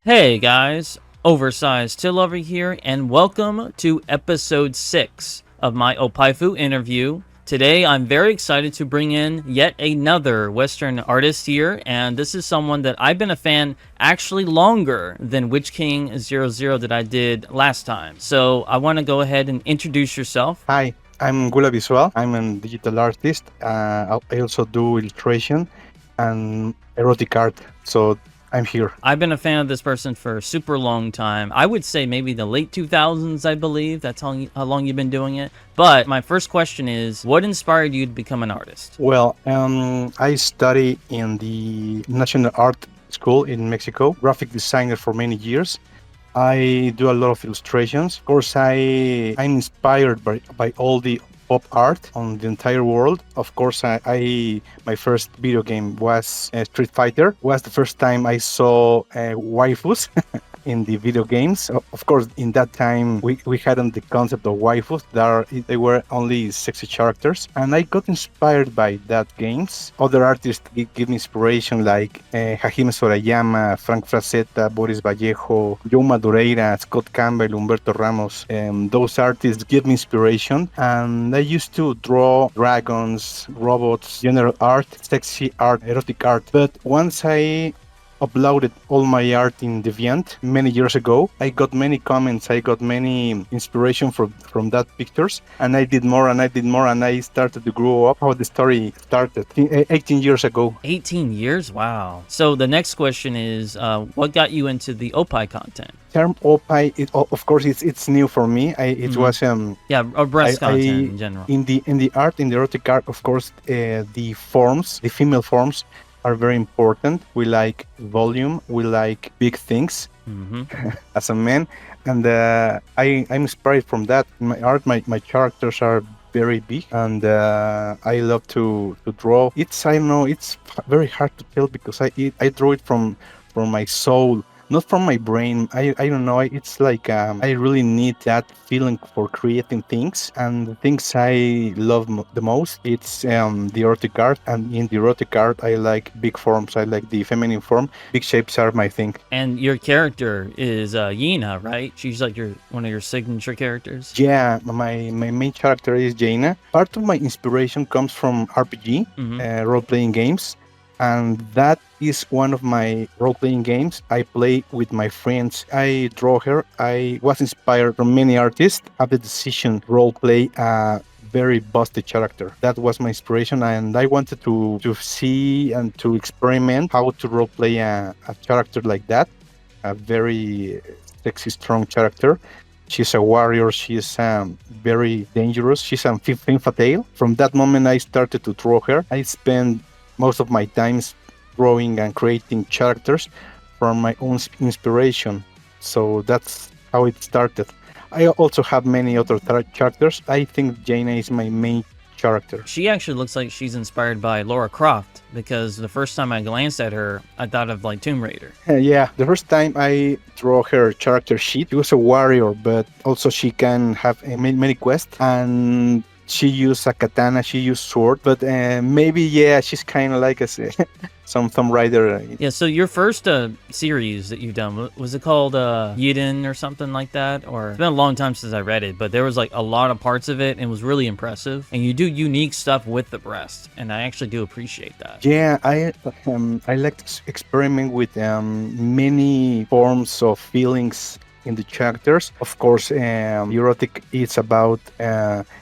Hey guys, Oversized Till over here, and welcome to episode 6 of my Oppaifu interview. Today, I'm very excited to bring in yet another Western artist here, and this is someone that I've been a fan actually longer than Witch King 00 that I did last time. So I want to go ahead and introduce yourself. Hi, I'm Gulavisual. I'm a digital artist. I also do illustration and erotic art. So I'm here. I've been a fan of this person for a super long time. I would say maybe the late 2000s, I believe. That's how long you've been doing it. But my first question is, what inspired you to become an artist? Well, I study in the National Art School in Mexico, graphic designer for many years. I do a lot of illustrations. Of course, I'm inspired by all the pop art on the entire world. Of course, my first video game was Street Fighter. Was the first time I saw waifus in the video games. Of course, in that time we hadn't the concept of waifus. They were only sexy characters, and I got inspired by that games. Other artists give me inspiration like Hajime Sorayama, Frank Frazetta, Boris Vallejo, Joe Madureira, Scott Campbell, Humberto Ramos. Those artists give me inspiration, and I used to draw dragons, robots, general art, sexy art, erotic art. But once I uploaded all my art in Deviant many years ago, I got many comments, I got many inspiration from that pictures, and I did more and I did more, and I started to grow up how the story started 18 years ago. 18 years? Wow. So the next question is, what got you into the Oppai content? Term Oppai, of course, it's new for me. It was or breast content in general. In the art, in the erotic art, of course, the forms, the female forms, are very important. We like volume, we like big things as a man, and I'm inspired from that. In my art, my characters are very big, and I love to draw. I don't know, it's very hard to tell because I draw it from my soul, not from my brain. I don't know. It's like I really need that feeling for creating things, and the things I love the most, it's the erotic art. And in the erotic art, I like big forms. I like the feminine form. Big shapes are my thing. And your character is Yina, right? She's like one of your signature characters. Yeah, my main character is Jaina. Part of my inspiration comes from RPG, role-playing games. And that is one of my role-playing games I play with my friends. I draw her. I was inspired from many artists. Have the decision role-play a very busted character. That was my inspiration, and I wanted to see and to experiment how to role-play a character like that. A very sexy, strong character. She's a warrior. She's very dangerous. She's a femme fatale. From that moment, I started to draw her. I spent most of my times drawing and creating characters from my own inspiration. So that's how it started. I also have many other characters. I think Jaina is my main character. She actually looks like she's inspired by Lara Croft, because the first time I glanced at her, I thought of like Tomb Raider. Yeah, the first time I draw her character sheet, she was a warrior, but also she can have many quests, and she used a katana, she used sword, but maybe, yeah, she's kind of like some Tomb Raider. Yeah, so your first series that you've done, was it called Yiden or something like that? Or it's been a long time since I read it, but there was like a lot of parts of it, and it was really impressive. And you do unique stuff with the breast, and I actually do appreciate that. Yeah, I like to experiment with many forms of feelings in the characters. Of course, erotic is about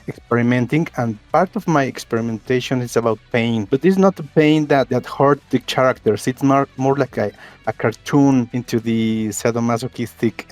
experimenting, and part of my experimentation is about pain, but it's not the pain that hurt the characters. It's more like a cartoon into the sadomasochistic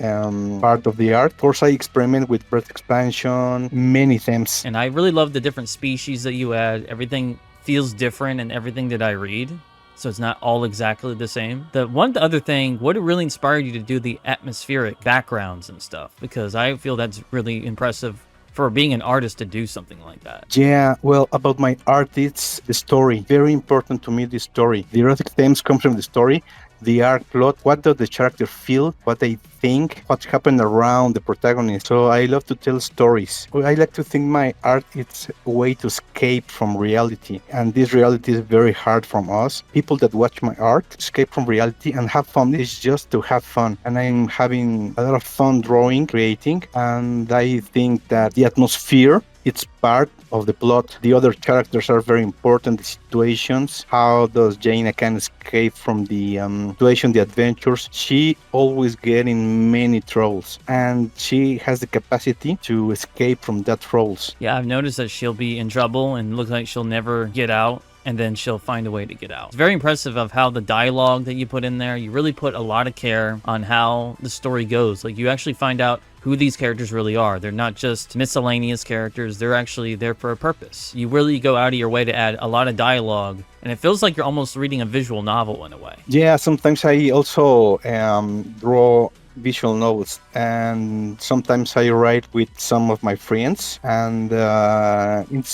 part of the art. Of course, I experiment with breast expansion many times. And I really love the different species that you add. Everything feels different in everything that I read, so it's not all exactly the same. The other thing, what really inspired you to do the atmospheric backgrounds and stuff? Because I feel that's really impressive for being an artist to do something like that. Yeah, well, about my art, it's the story. Very important to me, the story. The erotic themes come from the story, the arc plot, what does the character feel, what they think, what's happened around the protagonist. So I love to tell stories. I like to think my art is a way to escape from reality, and this reality is very hard from us. People that watch my art escape from reality and have fun. It's just to have fun, and I'm having a lot of fun drawing, creating, and I think that the atmosphere, it's part of the plot. The other characters are very important. The situations, how does Jaina can escape from the situation, the adventures. She always get in many troubles, and she has the capacity to escape from that troubles. Yeah, I've noticed that she'll be in trouble and look like she'll never get out, and then she'll find a way to get out. It's very impressive of how the dialogue that you put in there, you really put a lot of care on how the story goes. Like, you actually find out who these characters really are. They're not just miscellaneous characters. They're actually there for a purpose. You really go out of your way to add a lot of dialogue, and it feels like you're almost reading a visual novel in a way. Yeah, sometimes I also draw visual novels, and sometimes I write with some of my friends, and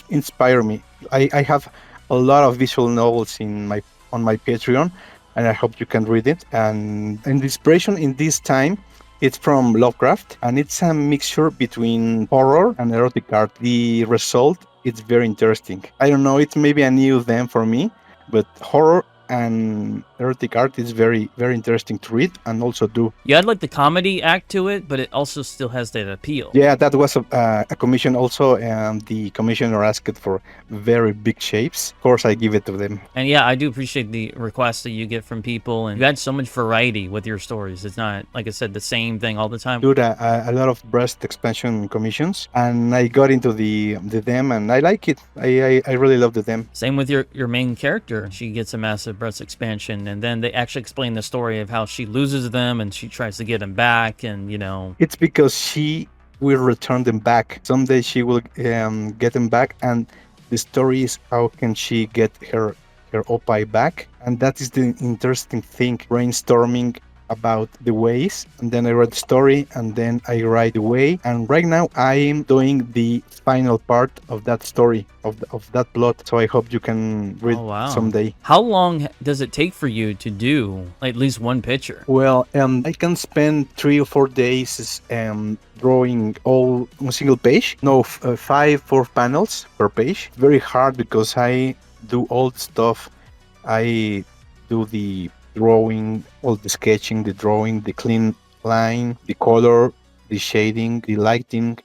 inspire me. I have a lot of visual novels in my on my Patreon, and I hope you can read it. And the inspiration in this time, it's from Lovecraft, and it's a mixture between horror and erotic art. The result, it's very interesting. I don't know, it's maybe a new thing for me, but horror and erotic art is very, very interesting to read and also do. You add like the comedy act to it, but it also still has that appeal. Yeah, that was a commission also, and the commissioner asked for very big shapes. Of course, I give it to them. And yeah, I do appreciate the requests that you get from people, and you add so much variety with your stories. It's not, like I said, the same thing all the time. Do a lot of breast expansion commissions, and I got into the them, and I like it. I really love the them. Same with your main character. She gets a massive breast expansion, and then they actually explain the story of how she loses them and she tries to get them back, and you know. It's because she will return them back. Someday she will get them back, and the story is how can she get her Oppai back, and that is the interesting thing. Brainstorming about the ways, and then I read the story, and then I write the way, and right now I am doing the final part of that story, of that plot, so I hope you can read someday. How long does it take for you to do at least one picture? Well, I can spend 3 or 4 days drawing all on a single page. No, 4 panels per page. Very hard because I do all the stuff. I do the drawing, all the sketching, the drawing, the clean line, the color, the shading, the lighting,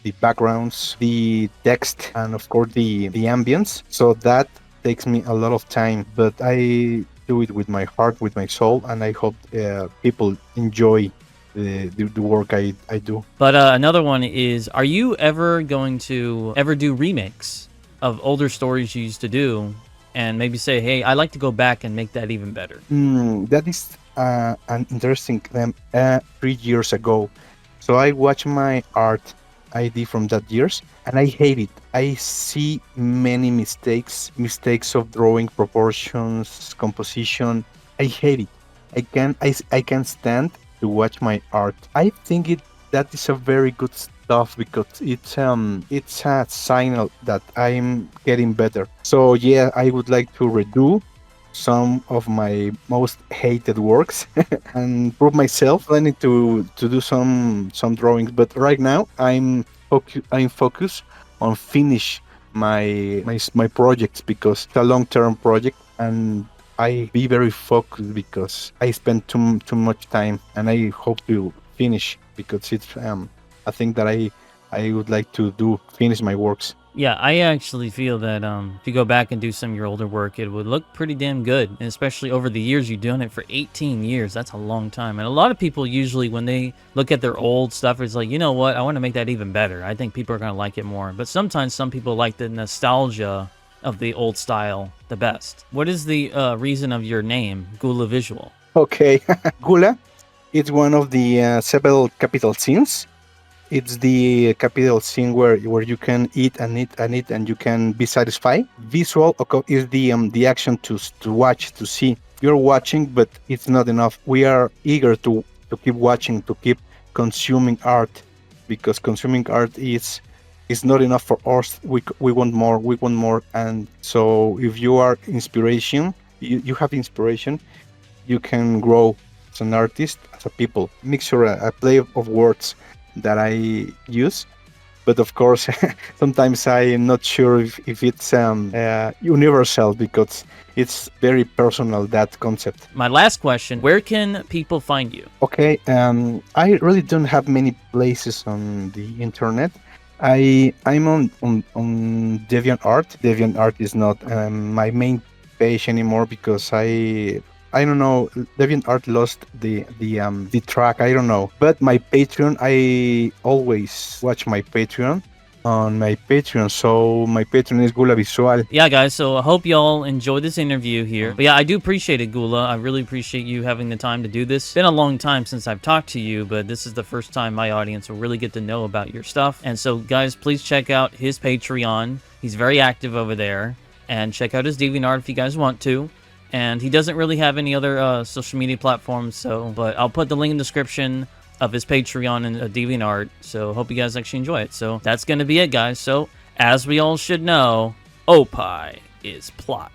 the backgrounds, the text, and of course the ambience. So that takes me a lot of time, but I do it with my heart, with my soul, and I hope people enjoy the work I do. But another one is, are you ever going to ever do remakes of older stories you used to do, and maybe say, hey, I'd like to go back and make that even better? That is an interesting thing. 3 years ago, so I watch my art I did from that years, and I hate it. I see many mistakes of drawing, proportions, composition. I hate it. I can't stand to watch my art. I think that is a very good stuff because it's a signal that I'm getting better. So yeah, I would like to redo some of my most hated works and prove myself. I need to do some drawings, but right now I'm focused on finish my projects because it's a long-term project, and I be very focused because I spend too much time, and I hope to finish because it's a thing that I would like to do, finish my works. Yeah, I actually feel that if you go back and do some of your older work, it would look pretty damn good. And especially over the years, you've done it for 18 years. That's a long time. And a lot of people usually, when they look at their old stuff, it's like, you know what? I want to make that even better. I think people are going to like it more. But sometimes some people like the nostalgia of the old style the best. What is the reason of your name, Gulavisual? Okay, Gula, it's one of the several capital scenes. It's the capital scene where you can eat and eat and eat and you can be satisfied. Visual is the action to watch, to see. You're watching, but it's not enough. We are eager to keep watching, to keep consuming art, because consuming art is not enough for us. We want more, and so if you are inspiration, you have inspiration. you can grow as an artist, as a people. Mixture, a play of words that I use. But of course, sometimes I'm not sure if it's universal because it's very personal, that concept. My last question, where can people find you? Okay, I really don't have many places on the internet. I'm on DeviantArt. DeviantArt is not my main page anymore because I don't know, DeviantArt lost the track. I don't know, but my Patreon, I always watch my Patreon on my Patreon. So my Patreon is Gulavisual. Yeah, guys, so I hope y'all enjoyed this interview here. But yeah, I do appreciate it, Gula. I really appreciate you having the time to do this. It's been a long time since I've talked to you, but this is the first time my audience will really get to know about your stuff. And so, guys, please check out his Patreon. He's very active over there. And check out his DeviantArt if you guys want to. And he doesn't really have any other social media platforms, but I'll put the link in the description of his Patreon and DeviantArt. So hope you guys actually enjoy it. So that's going to be it, guys. So as we all should know, Oppai is plot.